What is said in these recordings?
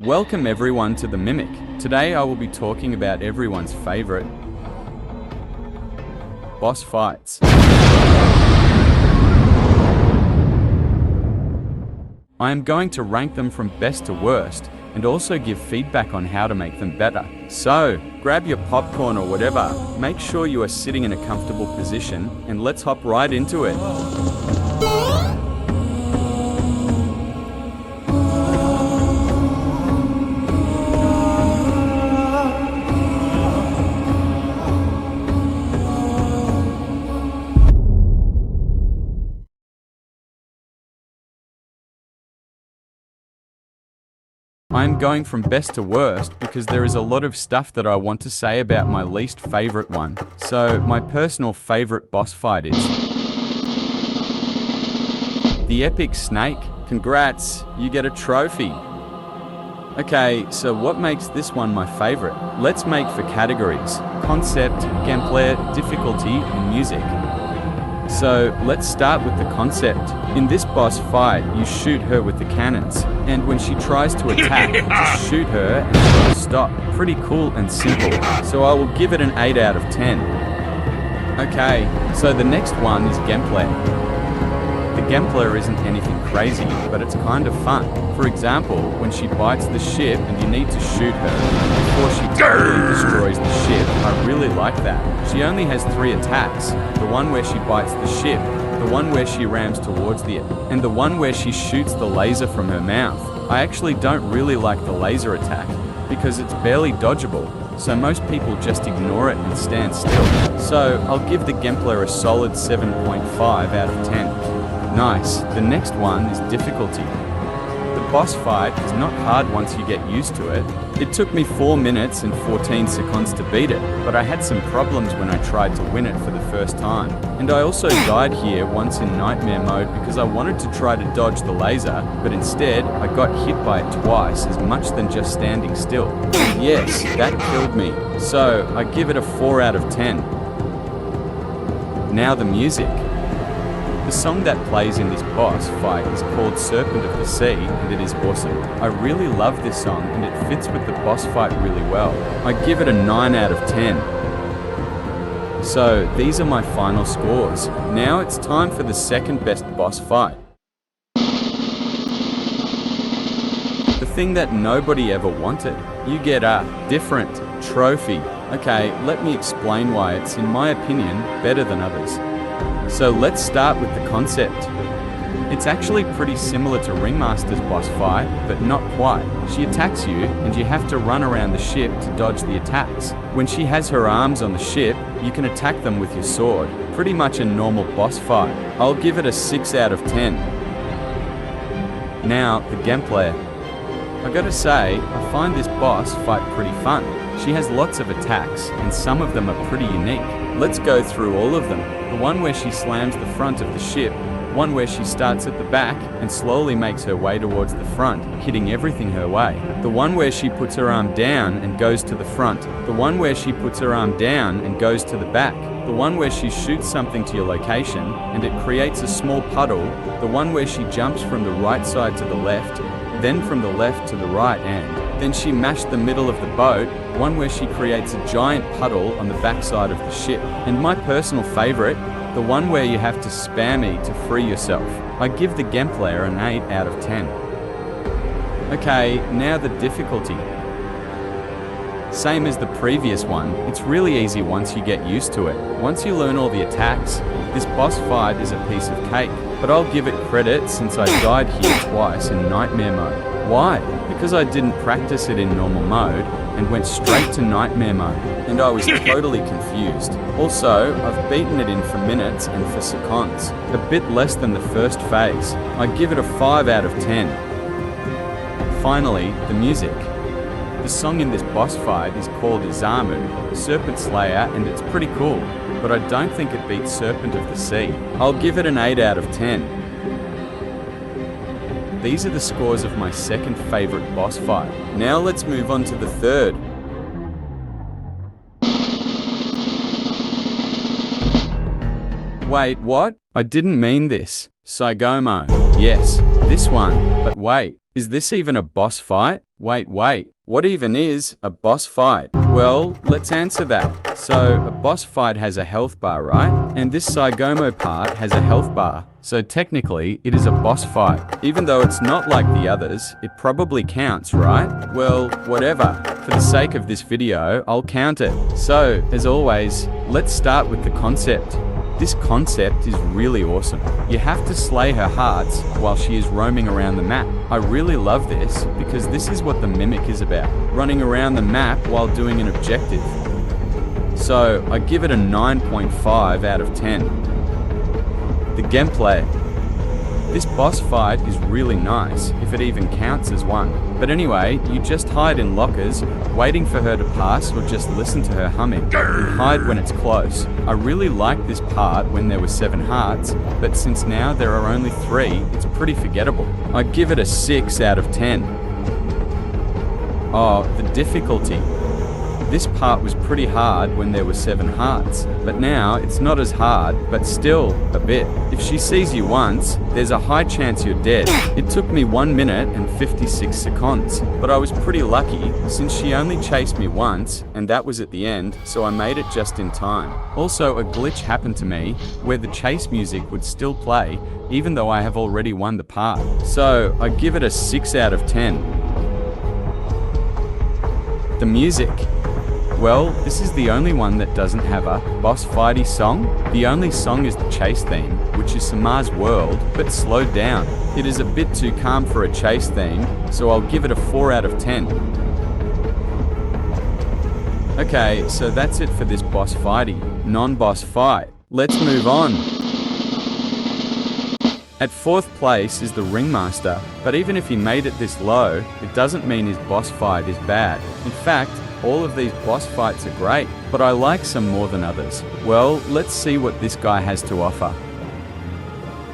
Welcome everyone to The Mimic. Today I will be talking about everyone's favorite boss fights. I am going to rank them from best to worst and also give feedback on how to make them better. So, grab your popcorn or whatever, make sure you are sitting in a comfortable position, and let's hop right into it. I am going from best to worst because there is a lot of stuff that I want to say about my least favorite one. So, my personal favorite boss fight is the epic snake. Congrats, you get a trophy. Okay, so what makes this one my favorite? Let's make for categories: concept, gameplay, difficulty, and music. So, let's start with the concept. In this boss fight, you shoot her with the cannons, and when she tries to attack, just shoot her and tell her to stop. Pretty cool and simple, so I will give it an 8 out of 10. Okay, so the next one is gameplay. The gameplay isn't anything crazy, but it's kind of fun. For example, when she bites the ship and you need to shoot her before she totally destroys the ship, I really like that. She only has 3 attacks: the one where she bites the ship, the one where she rams towards the and the one where she shoots the laser from her mouth. I actually don't really like the laser attack because it's barely dodgeable, so most people just ignore it and stand still. So I'll give the gameplay a solid 7.5 out of 10. Nice. The next one is difficulty. The boss fight is not hard once you get used to it. It took me 4 minutes and 14 seconds to beat it, but I had some problems when I tried to win it for the first time. And I also died here once in nightmare mode because I wanted to try to dodge the laser, but instead I got hit by it twice as much than just standing still. And yes, that killed me. So I give it a 4 out of 10. Now the music. The song that plays in this boss fight is called Serpent of the Sea, and it is awesome. I really love this song and it fits with the boss fight really well. I give it a 9 out of 10. So these are my final scores. Now it's time for the second best boss fight. The thing that nobody ever wanted. You get a different trophy. Okay, let me explain why it's, in my opinion, better than others. So let's start with the concept. It's actually pretty similar to Ringmaster's boss fight, but not quite. She attacks you, and you have to run around the ship to dodge the attacks. When she has her arms on the ship, you can attack them with your sword. Pretty much a normal boss fight. I'll give it a 6 out of 10. Now, the gameplay. I gotta say, I find this boss fight pretty fun. She has lots of attacks, and some of them are pretty unique. Let's go through all of them. The one where she slams the front of the ship, one where she starts at the back and slowly makes her way towards the front, hitting everything her way. The one where she puts her arm down and goes to the front. The one where she puts her arm down and goes to the back. The one where she shoots something to your location and it creates a small puddle. The one where she jumps from the right side to the left, then from the left to the right, and then she mashed the middle of the boat, one where she creates a giant puddle on the backside of the ship. And my personal favourite, the one where you have to spam E to free yourself. I give the gameplay an 8 out of 10. Okay, now the difficulty. Same as the previous one, it's really easy once you get used to it. Once you learn all the attacks, this boss fight is a piece of cake. But I'll give it credit since I died here twice in nightmare mode. Why? Because I didn't practice it in normal mode and went straight to nightmare mode, and I was totally confused. Also, I've beaten it in for minutes and for seconds, a bit less than the first phase. I give it a 5 out of 10. Finally, the music. The song in this boss fight is called Izamu, Serpent Slayer, and it's pretty cool, but I don't think it beats Serpent of the Sea. I'll give it an 8 out of 10. These are the scores of my second favourite boss fight. Now let's move on to the third. Wait, what? I didn't mean this. Saigomo. Yes, this one. But wait, Is this even a boss fight? Wait, what even is a boss fight? Well, let's answer that. So, a boss fight has a health bar, right? And this Saigomo part has a health bar. So technically, it is a boss fight. Even though it's not like the others, it probably counts, right? Well, whatever. For the sake of this video, I'll count it. So, as always, let's start with the concept. This concept is really awesome. You have to slay her hearts while she is roaming around the map. I really love this because this is what the Mimic is about. Running around the map while doing an objective. So, I give it a 9.5 out of 10. The gameplay. This boss fight is really nice, if it even counts as one. But anyway, you just hide in lockers, waiting for her to pass or just listen to her humming. And hide when it's close. I really liked this part when there were 7 hearts, but since now there are only 3, it's pretty forgettable. I give it a 6 out of 10. Oh, the difficulty. This part was pretty hard when there were 7 hearts, but now it's not as hard, but still a bit. If she sees you once, there's a high chance you're dead. It took me 1 minute and 56 seconds, but I was pretty lucky since she only chased me once, and that was at the end, so I made it just in time. Also, a glitch happened to me where the chase music would still play, even though I have already won the part. So, I give it a 6 out of 10. The music. Well, this is the only one that doesn't have a boss fighty song. The only song is the chase theme, which is Samar's World, but slowed down. It is a bit too calm for a chase theme, so I'll give it a 4 out of 10. Okay, so that's it for this boss fighty, non-boss fight. Let's move on. At 4th place is the Ringmaster, but even if he made it this low, it doesn't mean his boss fight is bad. In fact, all of these boss fights are great, but I like some more than others. Well, let's see what this guy has to offer.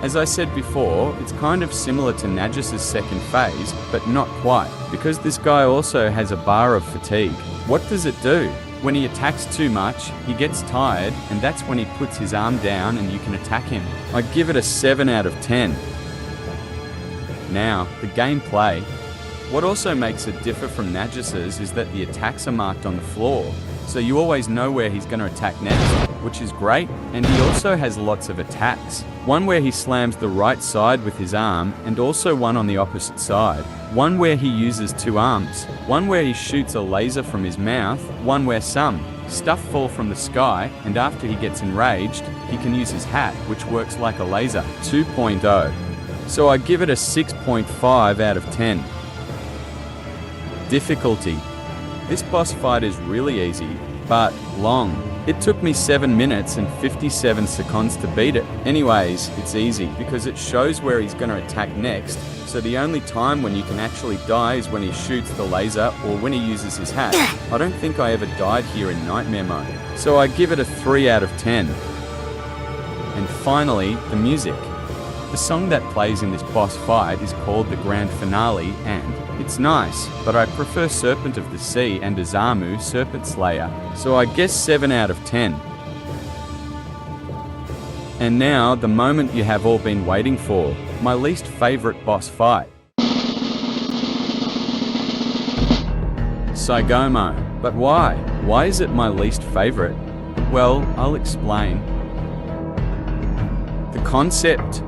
As I said before, it's kind of similar to Nagis's second phase, but not quite, because this guy also has a bar of fatigue. What does it do? When he attacks too much, he gets tired, and that's when he puts his arm down and you can attack him. I give it a 7 out of 10. Now, the gameplay. What also makes it differ from Nagis's is that the attacks are marked on the floor, so you always know where he's going to attack next, which is great, and he also has lots of attacks. One where he slams the right side with his arm, and also one on the opposite side. One where he uses 2 arms. One where he shoots a laser from his mouth. One where some stuff fall from the sky, and after he gets enraged, he can use his hat, which works like a laser. 2.0. So I give it a 6.5 out of 10. Difficulty. This boss fight is really easy, but long. It took me 7 minutes and 57 seconds to beat it. Anyways, it's easy because it shows where he's going to attack next, so the only time when you can actually die is when he shoots the laser or when he uses his hat. I don't think I ever died here in Nightmare mode, so I give it a 3 out of 10. And finally, the music. The song that plays in this boss fight is called the Grand Finale, and it's nice, but I prefer Serpent of the Sea and Azamu Serpent Slayer, so I guess 7 out of 10. And now, the moment you have all been waiting for, my least favourite boss fight. Saigomo. But why? Why is it my least favourite? Well, I'll explain. The concept.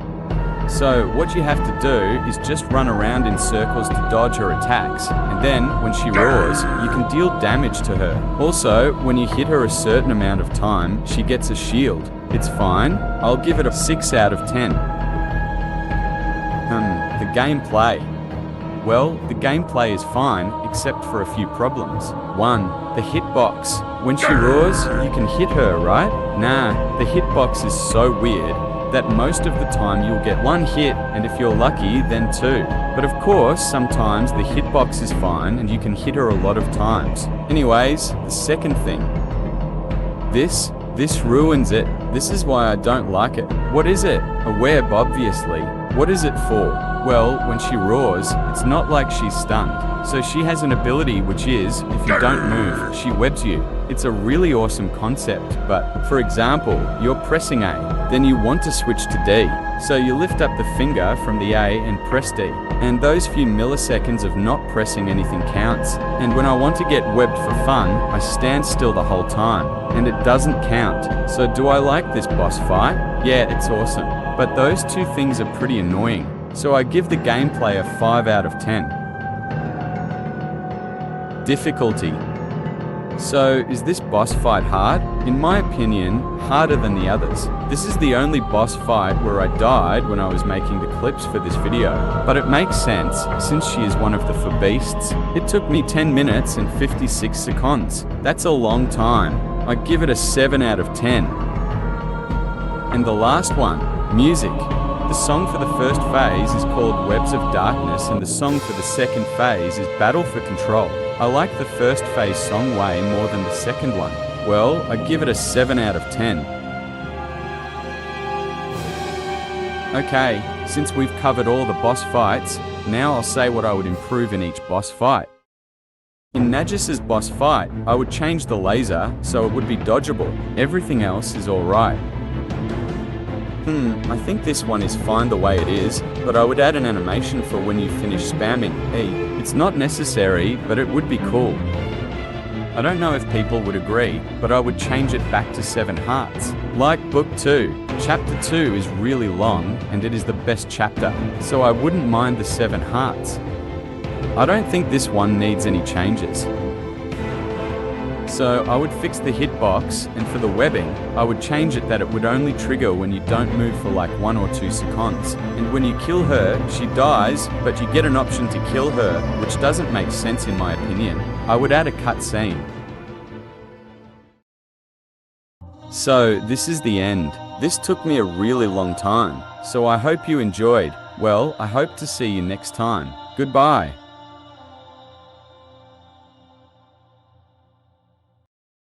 So, what you have to do is just run around in circles to dodge her attacks, and then, when she roars, you can deal damage to her. Also, when you hit her a certain amount of time, she gets a shield. It's fine. I'll give it a 6 out of 10. The gameplay. Well, the gameplay is fine, except for a few problems. 1. The hitbox. When she roars, you can hit her, right? Nah, the hitbox is so weird that most of the time you'll get 1 hit, and if you're lucky, then 2. But of course, sometimes the hitbox is fine and you can hit her a lot of times. Anyways, the second thing. This ruins it. This is why I don't like it. What is it? A web, obviously. What is it for? Well, when she roars, it's not like she's stunned. So she has an ability which is, if you don't move, she webs you. It's a really awesome concept, but for example, you're pressing A, then you want to switch to D. So you lift up the finger from the A and press D. And those few milliseconds of not pressing anything counts. And when I want to get webbed for fun, I stand still the whole time, and it doesn't count. So do I like this boss fight? Yeah, it's awesome. But those two things are pretty annoying. So I give the gameplay a 5 out of 10. Difficulty. So, is this boss fight hard? In my opinion, harder than the others. This is the only boss fight where I died when I was making the clips for this video. But it makes sense, since she is one of the four beasts. It took me 10 minutes and 56 seconds. That's a long time. I give it a 7 out of 10. And the last one, music. The song for the first phase is called Webs of Darkness, and the song for the second phase is Battle for Control. I like the first phase song way more than the second one. Well, I give it a 7 out of 10. Okay, since we've covered all the boss fights, now I'll say what I would improve in each boss fight. In Nagis's boss fight, I would change the laser so it would be dodgeable. Everything else is alright. I think this one is fine the way it is, but I would add an animation for when you finish spamming E. It's not necessary, but it would be cool. I don't know if people would agree, but I would change it back to 7 hearts. Like Book 2, Chapter 2 is really long, and it is the best chapter, so I wouldn't mind the 7 hearts. I don't think this one needs any changes. So I would fix the hitbox, and for the webbing, I would change it that it would only trigger when you don't move for like 1 or 2 seconds. And when you kill her, she dies, but you get an option to kill her, which doesn't make sense in my opinion. I would add a cutscene. So this is the end. This took me a really long time, so I hope you enjoyed. Well, I hope to see you next time. Goodbye.